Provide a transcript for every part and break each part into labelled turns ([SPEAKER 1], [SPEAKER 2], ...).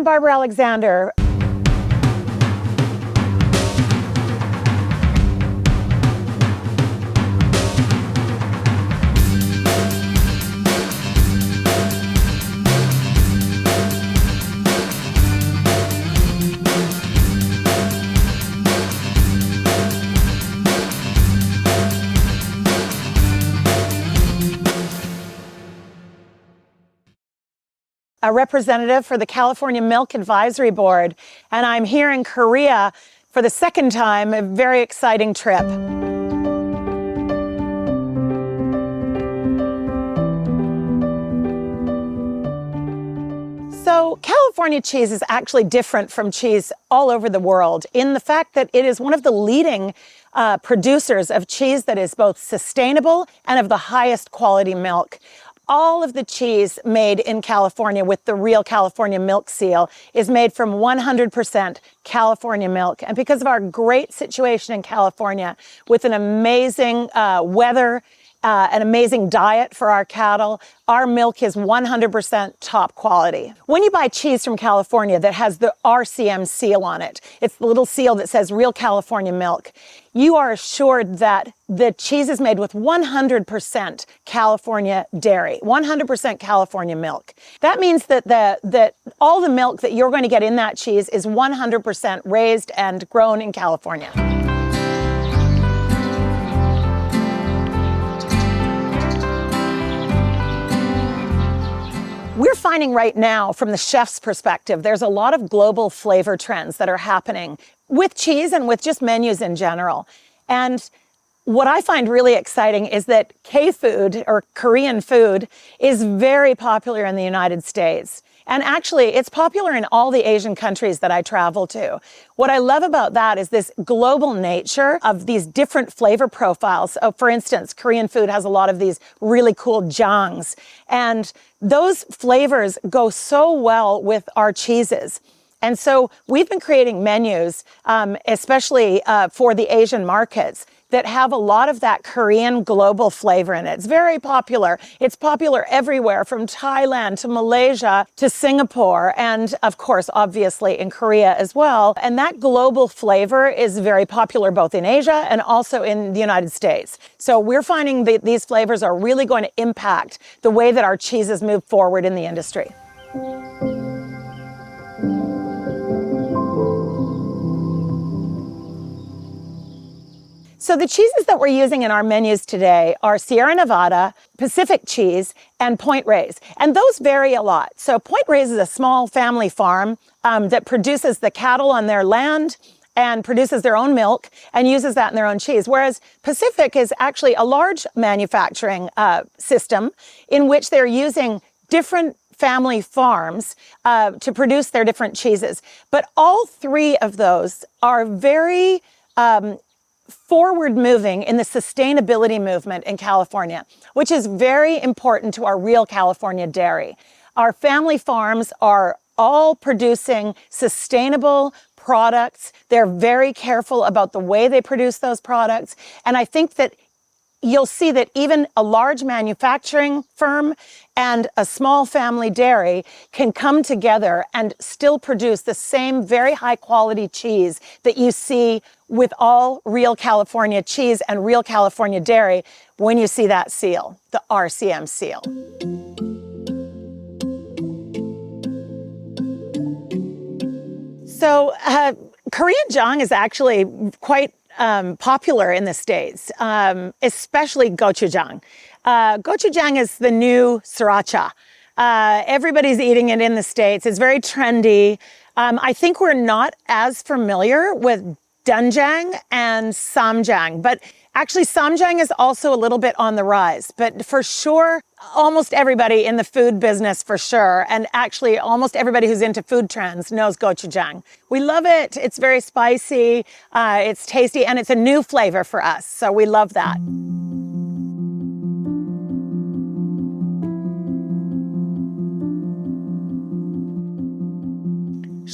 [SPEAKER 1] I'm Barbara Alexander. A representative for the California Milk Advisory Board, and I'm here in Korea for the second time, a very exciting trip. So California cheese is actually different from cheese all over the world in the fact that it is one of the leading producers of cheese that is both sustainable and of the highest quality milk. All of the cheese made in California with the real California milk seal is made from 100% California milk. And because of our great situation in California with an amazing weather, an amazing diet for our cattle, our milk is 100% top quality. When you buy cheese from California that has the RCM seal on it, it's the little seal that says real California milk, you are assured that the cheese is made with 100% California dairy, 100% California milk. That means that all the milk that you're going to get in that cheese is 100% raised and grown in California. We're finding right now, from the chef's perspective, there's a lot of global flavor trends that are happening with cheese and with just menus in general. And what I find really exciting is that K-food, or Korean food, is very popular in the United States. And actually, it's popular in all the Asian countries that I travel to. What I love about that is this global nature of these different flavor profiles. So, for instance, Korean food has a lot of these really cool jangs. And those flavors go so well with our cheeses. And so we've been creating menus, especially for the Asian markets, that have a lot of that Korean global flavor in it. It's very popular. It's popular everywhere, from Thailand to Malaysia to Singapore, and of course, obviously in Korea as well. And that global flavor is very popular both in Asia and also in the United States. So we're finding that these flavors are really going to impact the way that our cheeses move forward in the industry. So the cheeses that we're using in our menus today are Sierra Nevada, Pacific cheese, and Point Reyes. And those vary a lot. So Point Reyes is a small family farm that produces the cattle on their land and produces their own milk and uses that in their own cheese. Whereas Pacific is actually a large manufacturing system in which they're using different family farms to produce their different cheeses. But all three of those are very forward moving in the sustainability movement in California, which is very important to our real California dairy. Our family farms are all producing sustainable products. They're very careful about the way they produce those products. And I think that you'll see that even a large manufacturing firm and a small family dairy can come together and still produce the same very high quality cheese that you see with all real California cheese and real California dairy when you see that seal, the RCM seal. So Korean jang is actually quite popular in the States, especially gochujang. Gochujang is the new sriracha. Everybody's eating it in the States. It's very trendy. I think we're not as familiar with doenjang and ssamjang, but actually ssamjang is also a little bit on the rise. But for sure, almost everybody in the food business for sure, and actually almost everybody who's into food trends knows gochujang. We love it. It's very spicy, it's tasty, and it's a new flavor for us. So we love that.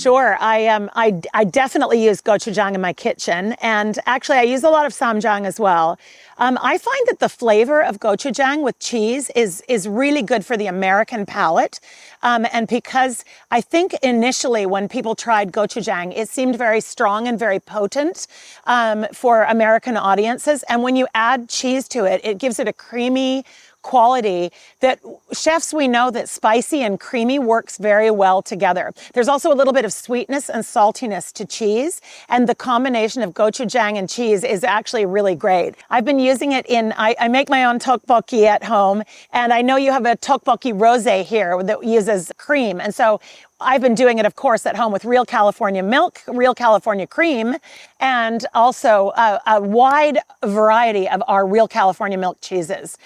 [SPEAKER 1] Sure. I definitely use gochujang in my kitchen, and actually I use a lot of 쌈장 as well. I find that the flavor of gochujang with cheese is really good for the American palate. And because I think initially when people tried gochujang, it seemed very strong and very potent for American audiences. And when you add cheese to it, it gives it a creamy quality that chefs, we know that spicy and creamy works very well together. There's also a little bit of sweetness and saltiness to cheese, and the combination of gochujang and cheese is actually really great. I've been using it I make my own tteokbokki at home, and I know you have a tteokbokki rosé here that uses cream, and so I've been doing it, of course, at home with real California milk, real California cream, and also a wide variety of our real California milk cheeses.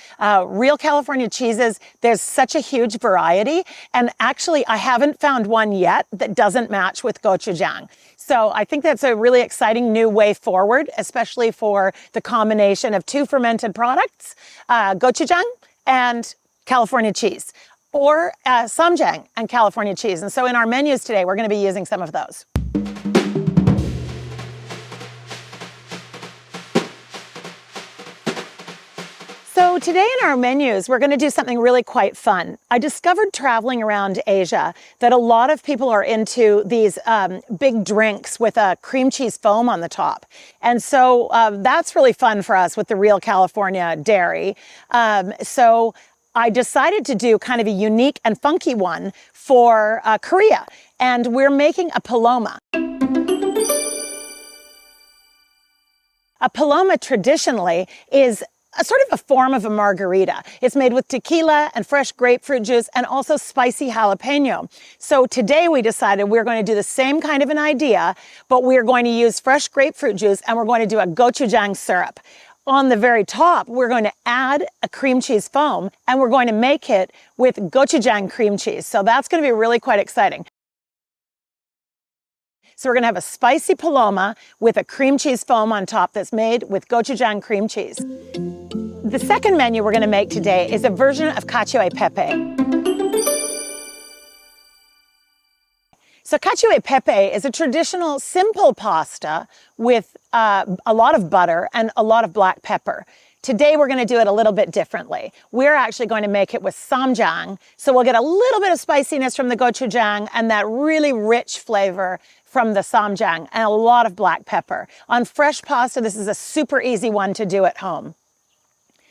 [SPEAKER 1] Real California cheeses, there's such a huge variety, and actually I haven't found one yet that doesn't match with gochujang. So I think that's a really exciting new way forward, especially for the combination of two fermented products, gochujang and California cheese, or 쌈장 and California cheese. And so in our menus today, we're going to be using some of those. So today in our menus, we're going to do something really quite fun. I discovered traveling around Asia that a lot of people are into these big drinks with a cream cheese foam on the top. And so that's really fun for us with the real California dairy. So I decided to do kind of a unique and funky one for Korea. And we're making a paloma. A paloma traditionally is a sort of a form of a margarita. It's made with tequila and fresh grapefruit juice and also spicy jalapeno. So today we decided we're going to do the same kind of an idea, but we're going to use fresh grapefruit juice and we're going to do a gochujang syrup. On the very top, we're going to add a cream cheese foam and we're going to make it with gochujang cream cheese. So that's going to be really quite exciting. So we're going to have a spicy paloma with a cream cheese foam on top that's made with gochujang cream cheese. The second menu we're going to make today is a version of cacio e pepe. So cacio e pepe is a traditional simple pasta with a lot of butter and a lot of black pepper. Today we're going to do it a little bit differently. We're actually going to make it with 쌈장, so we'll get a little bit of spiciness from the gochujang and that really rich flavor from the 쌈장 and a lot of black pepper. On fresh pasta, this is a super easy one to do at home.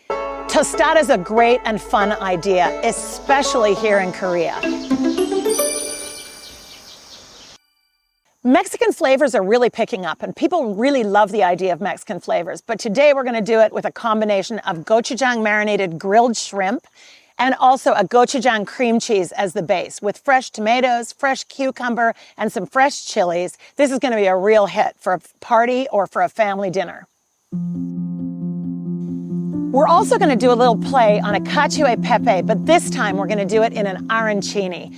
[SPEAKER 1] Tostada is a great and fun idea, especially here in Korea. Mexican flavors are really picking up and people really love the idea of Mexican flavors. But today we're going to do it with a combination of gochujang marinated grilled shrimp and also a gochujang cream cheese as the base with fresh tomatoes, fresh cucumber, and some fresh chilies. This is going to be a real hit for a party or for a family dinner. We're also going to do a little play on a cacio e pepe, but this time we're going to do it in an arancini.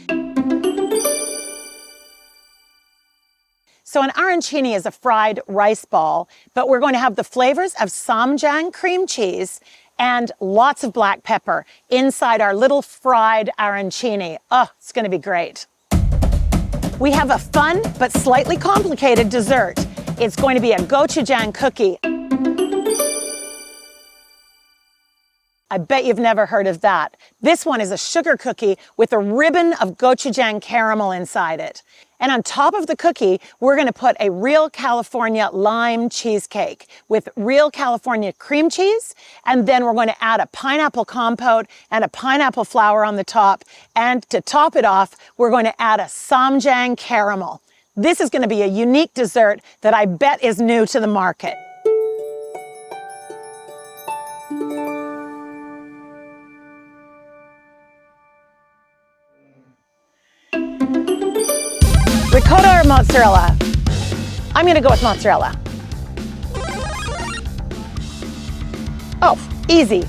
[SPEAKER 1] So an arancini is a fried rice ball, but we're going to have the flavors of 쌈장 cream cheese and lots of black pepper inside our little fried arancini. Oh, it's going to be great. We have a fun but slightly complicated dessert. It's going to be a gochujang cookie. I bet you've never heard of that. This one is a sugar cookie with a ribbon of gochujang caramel inside it. And on top of the cookie, we're going to put a real California lime cheesecake with real California cream cheese. And then we're going to add a pineapple compote and a pineapple flower on the top. And to top it off, we're going to add a 쌈장 caramel. This is going to be a unique dessert that I bet is new to the market. Ricotta or mozzarella? I'm going to go with mozzarella. Oh, easy.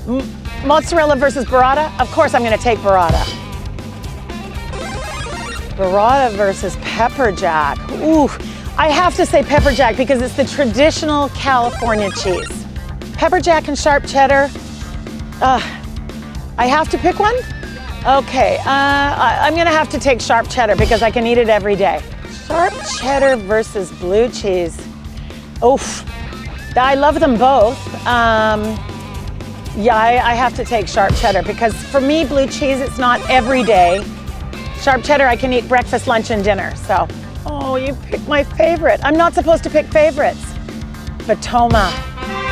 [SPEAKER 1] Mozzarella versus burrata? Of course I'm going to take burrata. Burrata versus pepper jack. Ooh, I have to say pepper jack because it's the traditional California cheese. Pepper jack and sharp cheddar. I have to pick one? Okay, I'm going to have to take sharp cheddar because I can eat it every day. Sharp cheddar versus blue cheese. Oof. I love them both. Yeah, I have to take sharp cheddar because for me, blue cheese, it's not every day. Sharp cheddar, I can eat breakfast, lunch, and dinner. So, oh, you picked my favorite. I'm not supposed to pick favorites. But Toma,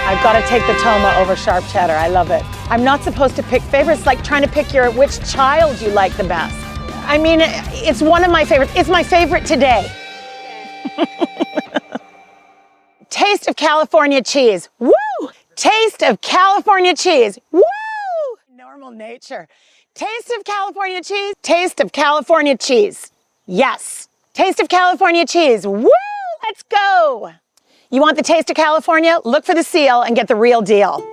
[SPEAKER 1] I've got to take the Toma over sharp cheddar. I love it. I'm not supposed to pick favorites, like trying to pick which child you like the best. I mean, it's one of my favorites. It's my favorite today. Taste of California cheese. Woo! Taste of California cheese. Woo! Normal nature. Taste of California cheese. Taste of California cheese. Yes. Taste of California cheese. Woo! Let's go. You want the taste of California? Look for the seal and get the real deal.